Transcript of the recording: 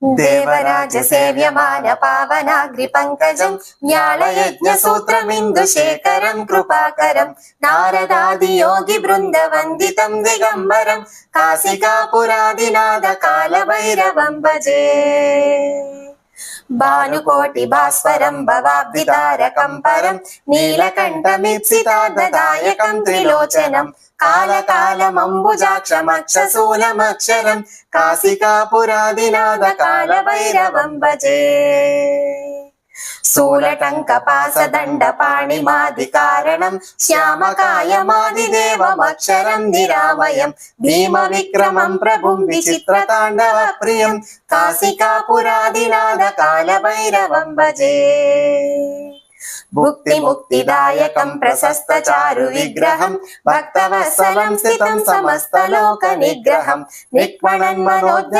దేవరాజ సేవ్యమాన పావనాగ్రి పంకజం జ్ఞానయజ్ఞ సూత్రమిందుశేఖరం కృపాకరం నారదాది యోగి బృంద వందితం దిగంబరం కాశికాపురాదినాథ కాల భైరవం భజే. భానుకోటి భాస్వరం భవాబ్దితారకం పరం నీలకంఠమిప్సితార్థదాయకం త్రిలోచనం కాలకాలమంబుజాక్షమక్షశూలమక్షరం కాశికాపురాదినాథ కాల భైరవం భజే. శూలటంకపాసదండ పాణిమాదికారణం శ్యామకాయమాదిదేవమక్షరం నిరామయం భీమ విక్రమం ప్రభుం విచిత్రతాండవ ప్రియం కాశికాపురాదినాథ కాల భైరవం భజే. భుక్తి ముక్తిదాయకం ప్రశస్త చారు విగ్రహం భక్తవత్సలం స్థితం సమస్త లోక నిగ్రహం నిక్మణన్ మనోజ్ఞ